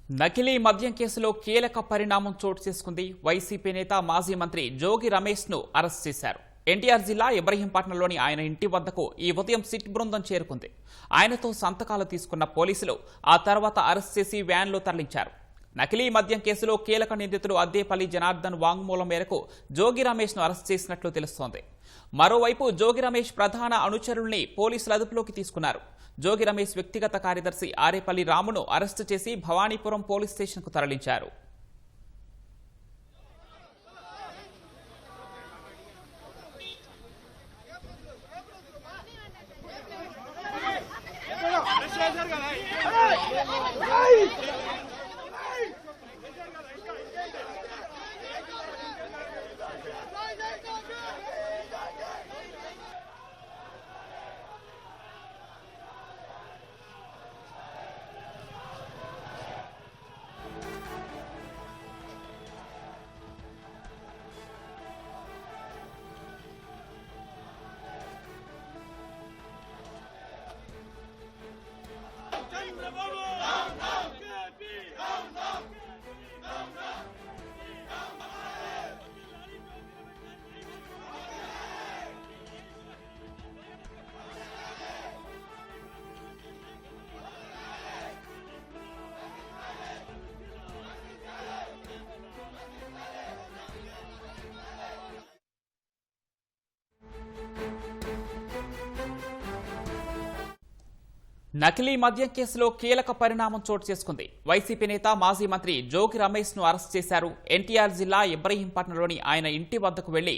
నకిలీ మద్యం కేసులో కీలక పరిణామం చోటు చేసుకుంది. వైసీపీ నేత మాజీ మంత్రి జోగి రమేష్ ను అరెస్ట్ చేశారు. ఎన్టీఆర్ జిల్లా ఇబ్రహీంపట్నంలోని ఆయన ఇంటి వద్దకు ఈ ఉదయం సిట్ బృందం చేరుకుంది. ఆయనతో సంతకాలు తీసుకున్న పోలీసులు ఆ తర్వాత అరెస్ట్ చేసి వ్యాన్లో తరలించారు. నకిలీ మద్యం కేసులో కీలక నిందితుడు అద్దేపల్లి జనార్దన్ వాంగ్మూలం మేరకు జోగి రమేష్ ను అరెస్ట్ చేసినట్లు తెలుస్తోంది. మరోవైపు జోగి రమేష్ ప్రధాన అనుచరుల్ని పోలీసులు అదుపులోకి తీసుకున్నారు. జోగి రమేష్ వ్యక్తిగత కార్యదర్శి ఆరేపల్లి రామును అరెస్టు చేసి భవానీపురం పోలీస్ స్టేషన్కు తరలించారు. నకిలీ మద్యం కేసులో కీలక పరిణామం చోటు చేసుకుంది. వైసీపీ నేత మాజీ మంత్రి జోగి రమేష్ ను అరెస్ట్ చేశారు. ఎన్టీఆర్ జిల్లా ఇబ్రహీంపట్నంలోని ఆయన ఇంటి వద్దకు వెళ్లి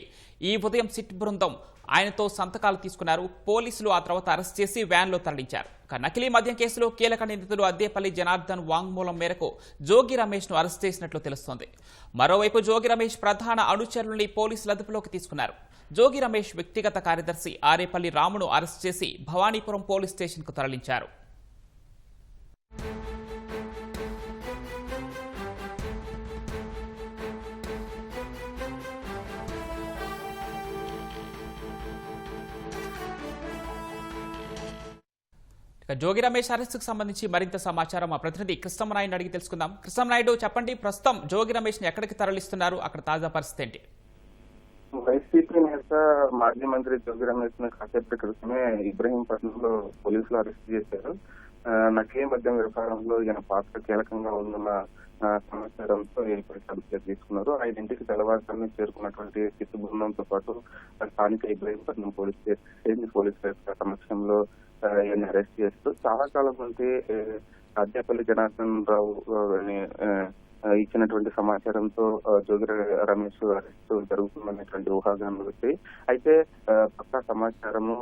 ఈ ఉదయం సిట్ బృందం ఆయనతో సంతకాలు తీసుకున్నారు. పోలీసులు ఆ తర్వాత అరెస్ట్ చేసి వ్యాన్లో తరలించారు. నకిలీ మద్యం కేసులో కీలక నిందితుడు అద్దేపల్లి జనార్దన్ వాంగ్మూలం మేరకు జోగి రమేష్ ను అరెస్ట్ చేసినట్లు తెలుస్తోంది. మరోవైపు జోగి రమేష్ ప్రధాన అనుచరుల్ని పోలీసులు అదుపులోకి తీసుకున్నారు. జోగి రమేష్ వ్యక్తిగత కార్యదర్శి ఆరేపల్లి రామును అరెస్ట్ చేసి భవానీపురం పోలీస్ స్టేషన్కు తరలించారు. జోగి రమేష్ అరెస్టుకు సంబంధించి మరింత సమాచారం మా ప్రతినిధి కృష్ణమనాయుడు అడిగి తెలుసుకుందాం. కృష్ణమనాయుడు, చెప్పండి, ప్రస్తుతం జోగి రమేష్ ని ఎక్కడికి తరలిస్తున్నారు? అక్కడ తాజా పరిస్థితి ఏంటి? వైసీపీ నేత మాజీ మంత్రి జోగి రమేష్ ను కాసేపటి క్రితమే ఇబ్రహీంపట్నంలో పోలీసులు అరెస్ట్ చేశారు. నకిలీ మద్యం వ్యవహారంలో ఈయన పాత్ర కీలకంగా ఉందన్న సమాచారంతో అదుపులోకి తీసుకున్నారు. ఆయన ఇంటికి తెల్లవారుజామున చేరుకున్నటువంటి సిట్ బృందంతో పాటు స్థానిక ఇబ్రహీంపట్నం పోలీసుల సమక్షంలో ఈయన అరెస్ట్ చేస్తూ చాలా కాలం నుండి అద్దేపల్లి జనార్దన్ రావు ఇచ్చినటువంటి సమాచారంతో జోగి రమేష్ అరెస్ట్ జరుగుతుందనేటువంటి ఊహాగానాలు వచ్చాయి. అయితే పక్కా సమాచారము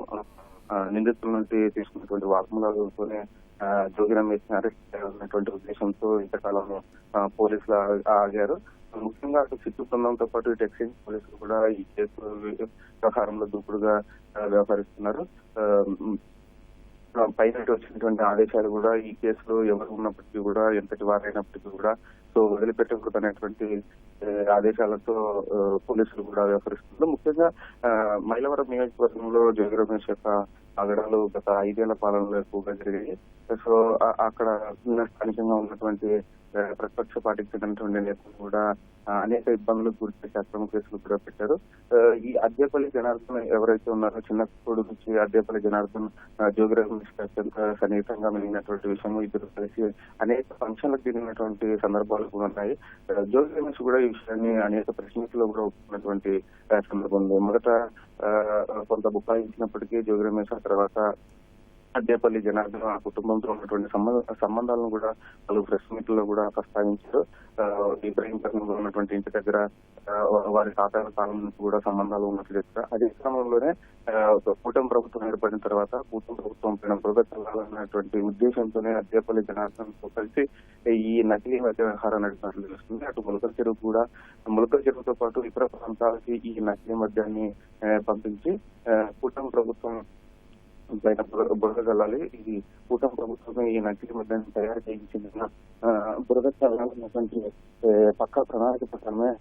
నిందితుల నుండి తీసుకున్నటువంటి వాగ్మూలాలతోనే జోగి రమేష్ ని అరెస్ట్ చేయాలన్నటువంటి ఉద్దేశంతో ఇంతకాలం పోలీసులు ఆగారు. ముఖ్యంగా అటు సిట్టు బృందంతో పాటు ఇటు ఎక్సైజ్ పోలీసులు కూడా ఈ కేసు వ్యవహారంలో దూకుడుగా వ్యవహరిస్తున్నారు. పైన వచ్చినటువంటి ఆదేశాలు కూడా ఈ కేసులో ఎవరు ఉన్నప్పటికీ కూడా, ఎంతటి వారైనప్పటికీ కూడా వదిలిపెట్టకూడదు అనేటువంటి ఆదేశాలతో పోలీసులు కూడా వ్యవహరిస్తున్నారు. ముఖ్యంగా మైలవరం నియోజకవర్గంలో జోగి రమేష్ యొక్క ఆగడాలు గత 5 ఏళ్ల పాలనలో ఎక్కువగా జరిగాయి. సో అక్కడ స్థానికంగా ఉన్నటువంటి ప్రతిపక్ష పార్టీకి చెందినటువంటి నేతలు కూడా అనేక ఇబ్బందులు గురిచేసి అక్రమ కేసులు కూడా పెట్టారు. ఈ అద్దేపల్లి జనార్దన్ ఎవరైతే ఉన్నారో, చిన్నప్పుడు నుంచి అద్దేపల్లి జనార్దన్ జోగి రమేష్ అత్యంత సన్నిహితంగా మెలిగినటువంటి విషయం, ఇద్దరు కలిసి అనేక ఫంక్షన్లకు దిగినటువంటి సందర్భాలు కూడా ఉన్నాయి. జోగి రమేష్ కూడా ఈ విషయాన్ని అనేక ప్రెస్ మీట్ లో కూడా ఒప్పుకున్నటువంటి సందర్భం ఉంది. మొదట కొంత బుకాయించినప్పటికీ జోగి రమేష్ ఆ తర్వాత అద్దేపల్లి జనార్దన్ ఆ కుటుంబంతో ఉన్నటువంటి సంబంధాలను కూడా పలు ప్రెస్ మీట్ లో కూడా ప్రస్తావించారు. ఇబ్రహీంపట్నంలో ఉన్నటువంటి ఇంటి దగ్గర వారి తాతల కాలం నుంచి కూడా సంబంధాలు ఉన్నట్లు చెప్పారు. అదే క్రమంలోనే కూటమి ప్రభుత్వం ఏర్పడిన తర్వాత కూటమి ప్రభుత్వం పైన బురద చల్లాలన్నటువంటి ఉద్దేశంతోనే అద్దేపల్లి జనార్దన్ తో కలిసి ఈ నకిలీ మద్య వ్యవహారం నడిపినట్లు తెలుస్తుంది. అటు ములకల చెరువుతో పాటు ఇతర ప్రాంతాలకి ఈ నకిలీ మద్యాన్ని పంపించి కూటమి ప్రభుత్వం పైన బురద చల్లాలి, ఇది కూటమి ప్రభుత్వమే ఈ నకిలీ మద్యాన్ని తయారు చేయించిందన్న బురద చల్లాలన్నటువంటి పక్కా ప్రణాళిక ప్రకారమే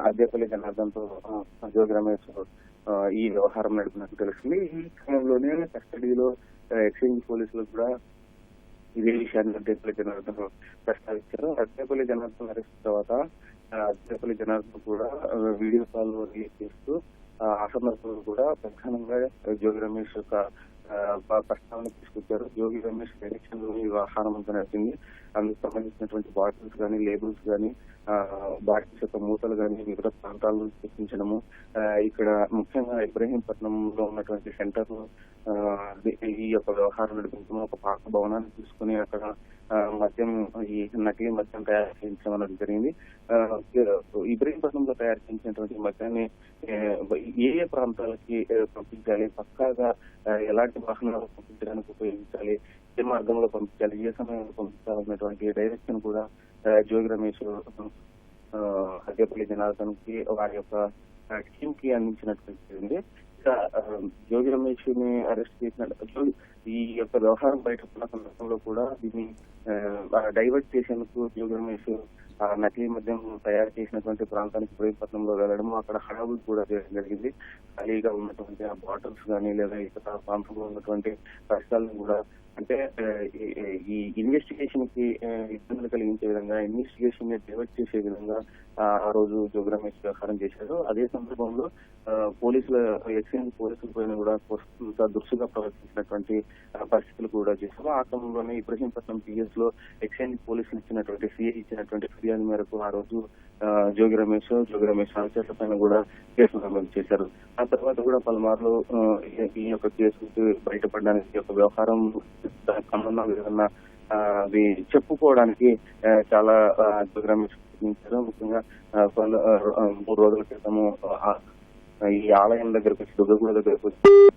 అద్దేపల్లి జనార్దన్ తో జోగి రమేష్ ఈ వ్యవహారం నడిపినట్టు తెలుస్తుంది. ఈ క్రమంలోనే కస్టడీలో ఎక్సైజ్ పోలీసులు కూడా ఇదే విషయాన్ని అద్దెపల్లి జనార్దన్ ప్రస్తావించారు. అద్దెపల్లి జనార్దన్ అరెస్ట్ తర్వాత అద్దెపల్లి జనార్దన్ కూడా వీడియో కాల్ రిలీజ్ చేస్తూ ఆ సందర్భంలో కూడా ప్రధానంగా జోగి రమేష్ యొక్క ప్రస్తావన తీసుకొచ్చారు. జోగి రమేష్ డైరెక్షన్ లోని వ్యవహారం అంతా నడిచింది. అందుకు సంబంధించినటువంటి బాటిల్స్ కానీ, లేబుల్స్ కానీ, బాటిల్స్ యొక్క మూతలు కానీ వివిధ ప్రాంతాలను తెప్పించడము, ఇక్కడ ముఖ్యంగా ఇబ్రహీంపట్నంలో ఉన్నటువంటి సెంటర్ లో ఈ యొక్క వ్యవహారం నడిపించడం, ఒక పాత భవనాన్ని తీసుకుని అక్కడ మద్యం, ఈ నకిలీ మద్యం తయారు చేయించడం అనేది జరిగింది. ఇబ్రహీంపట్నంలో తయారు చేయించినటువంటి మద్యాన్ని ఏ ప్రాంతాలకి పంపించాలి, పక్కాగా ఎలాంటి వాహనాలు పంపించడానికి ఉపయోగించాలి, ఏ మార్గంలో పంపించాలి, ఏ సమయంలో పంపించాలన్నటువంటి డైరెక్షన్ కూడా జోగి రమేష్ అద్దెపల్లి జనార్దన్ కి వారి యొక్క టీమ్ కి అందించినటువంటి ఇంకా జోగి రమేష్ ని అరెస్ట్ చేసిన ఈ యొక్క వ్యవహారం బయటపడిన సందర్భంలో కూడా దీన్ని డైవర్ట్ చేసేందుకు జోగి రమేష్ నకిలీ మద్యం తయారు చేసినటువంటి ప్రాంతానికి ఇబ్రహీంపట్నంలో వెళ్ళడం, అక్కడ హడావుడి కూడా చేయడం జరిగింది. ఖాళీగా ఉన్నటువంటి ఆ బాటిల్స్ కానీ లేదా ఇతర ప్రాంతంలో ఉన్నటువంటి పరిసరాలను కూడా, అంటే ఈ ఇన్వెస్టిగేషన్ కి ఇబ్బందులు కలిగించే విధంగా, ఇన్వెస్టిగేషన్ ని డైవర్ట్ చేసే విధంగా ఆ రోజు జోగి రమేష్ వ్యవహారం చేశారు. అదే సందర్భంలో ఎక్సైజ్ పోలీసుల పైన కూడా దురుసుగా ప్రవర్తించినటువంటి పరిస్థితులు కూడా చేశారు. ఆ క్రమంలోనే ఇబ్రహీంపట్నం పిఎస్ లో ఎక్సైజ్ పోలీసులు ఇచ్చినటువంటి సిఐ ఇచ్చినటువంటి ఫిర్యాదు మేరకు ఆ రోజు జోగి రమేష్ అనుచరుల పైన కూడా కేసులు నమోదు చేశారు. ఆ తర్వాత కూడా పలుమార్లు ఈ యొక్క కేసు బయటపడడానికి, యొక్క వ్యవహారం సంబంధం ఏదన్నా అవి చెప్పుకోవడానికి చాలా జోగి రమేష్ ప్రయత్నించారు. ముఖ్యంగా 3 రోజుల క్రితము ఈ ఆలయం దగ్గరకు వచ్చి, దుర్గగూడ దగ్గరకు వచ్చి